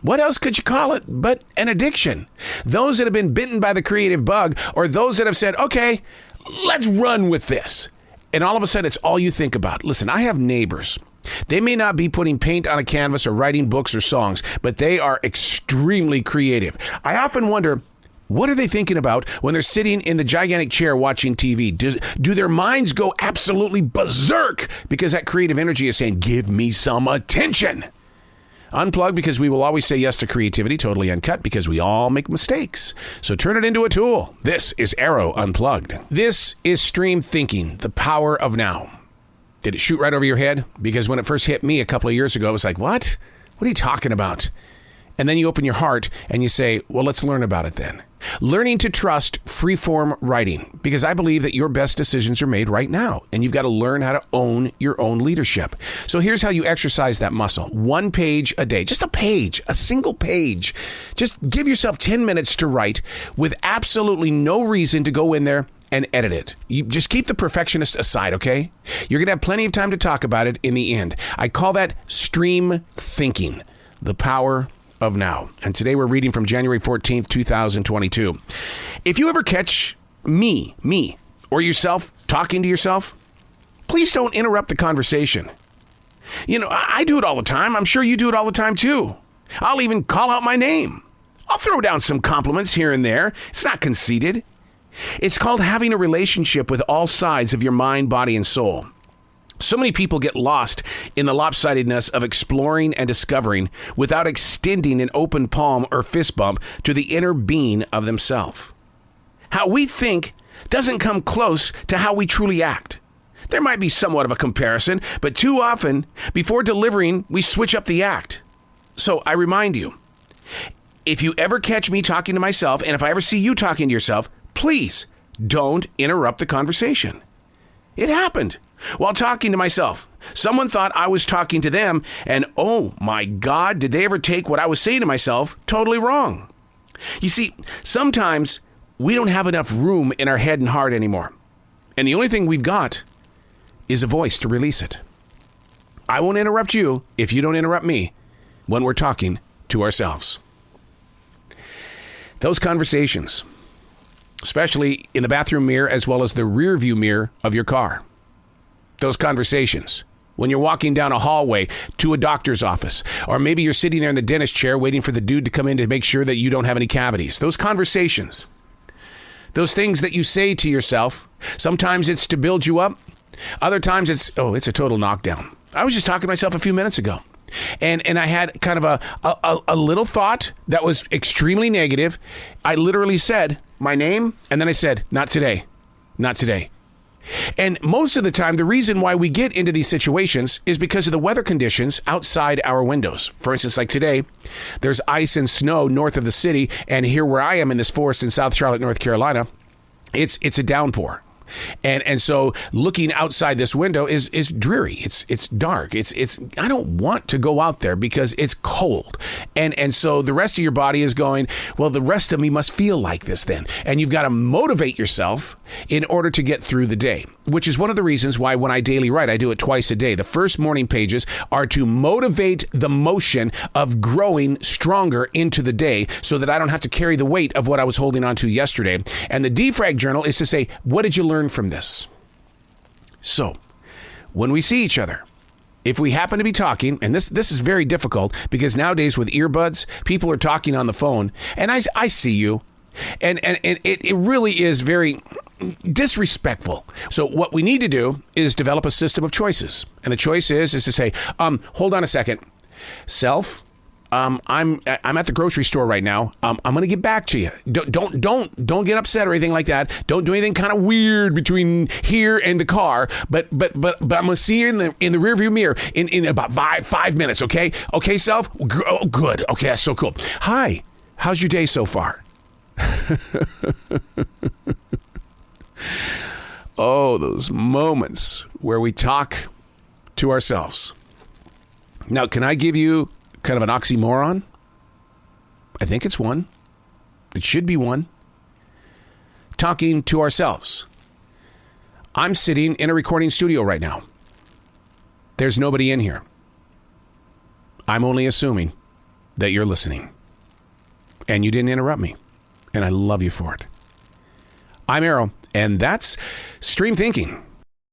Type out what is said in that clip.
What else could you call it but an addiction? Those that have been bitten by the creative bug, or those that have said, okay, let's run with this. And all of a sudden, it's all you think about. Listen, I have neighbors. They may not be putting paint on a canvas or writing books or songs, but they are extremely creative. I often wonder, what are they thinking about when they're sitting in the gigantic chair watching TV? Do their minds go absolutely berserk because that creative energy is saying, give me some attention? Unplugged, because we will always say yes to creativity. Totally uncut, because we all make mistakes. So turn it into a tool. This is Arroe Unplugged. This is stream thinking, the power of now. Did it shoot right over your head? Because when it first hit me a couple of years ago, it was like, what? What are you talking about? And then you open your heart and you say, well, let's learn about it then. Learning to trust freeform writing, because I believe that your best decisions are made right now, and you've got to learn how to own your own leadership. So here's how you exercise that muscle. 1 page a day, just a page, a single page. Just give yourself 10 minutes to write with absolutely no reason to go in there and edit it. You just keep the perfectionist aside, okay? You're going to have plenty of time to talk about it in the end. I call that stream thinking, the power of now. And today we're reading from January 14th, 2022. If you ever catch me, or yourself talking to yourself, please don't interrupt the conversation. You know, I do it all the time. I'm sure you do it all the time too. I'll even call out my name. I'll throw down some compliments here and there. It's not conceited. It's called having a relationship with all sides of your mind, body, and soul. So many people get lost in the lopsidedness of exploring and discovering without extending an open palm or fist bump to the inner being of themselves. How we think doesn't come close to how we truly act. There might be somewhat of a comparison, but too often, before delivering, we switch up the act. So I remind you, if you ever catch me talking to myself, and if I ever see you talking to yourself, please don't interrupt the conversation. It happened. While talking to myself, someone thought I was talking to them, and oh my God, did they ever take what I was saying to myself totally wrong? You see, sometimes we don't have enough room in our head and heart anymore, and the only thing we've got is a voice to release it. I won't interrupt you if you don't interrupt me when we're talking to ourselves. Those conversations, especially in the bathroom mirror as well as the rear view mirror of your car. Those conversations when you're walking down a hallway to a doctor's office, or maybe you're sitting there in the dentist chair waiting for the dude to come in to make sure that you don't have any cavities. Those conversations, those things that you say to yourself, sometimes it's to build you up. Other times it's a total knockdown. I was just talking to myself a few minutes ago, and I had kind of a little thought that was extremely negative. I literally said my name, and then I said, not today, not today. And most of the time, the reason why we get into these situations is because of the weather conditions outside our windows. For instance, like today, there's ice and snow north of the city, and here where I am in this forest in South Charlotte, North Carolina, it's a downpour. And so looking outside this window is dreary. It's dark. It's I don't want to go out there because it's cold. And so the rest of your body is going, well, the rest of me must feel like this then. And you've got to motivate yourself in order to get through the day, which is one of the reasons why when I daily write, I do it twice a day. The first morning pages are to motivate the motion of growing stronger into the day so that I don't have to carry the weight of what I was holding on to yesterday. And the defrag journal is to say, what did you learn from this? So when we see each other, if we happen to be talking, and this is very difficult because nowadays with earbuds, people are talking on the phone, and I see you, and it really is very disrespectful. So what we need to do is develop a system of choices, and the choice is to say, hold on a second, self. I'm at the grocery store right now. I'm going to get back to you. Don't get upset or anything like that. Don't do anything kind of weird between here and the car. But I'm going to see you in the rearview mirror in about five minutes. Okay. Okay, self. Oh, good. Okay, that's so cool. Hi. How's your day so far? Oh, those moments where we talk to ourselves. Now, can I give you kind of an oxymoron? I think it's one. It should be one. Talking to ourselves. I'm sitting in a recording studio right now. There's nobody in here. I'm only assuming. that you're listening. And you didn't interrupt me. And I love you for it. I'm Arroe, and that's Stream Thinking.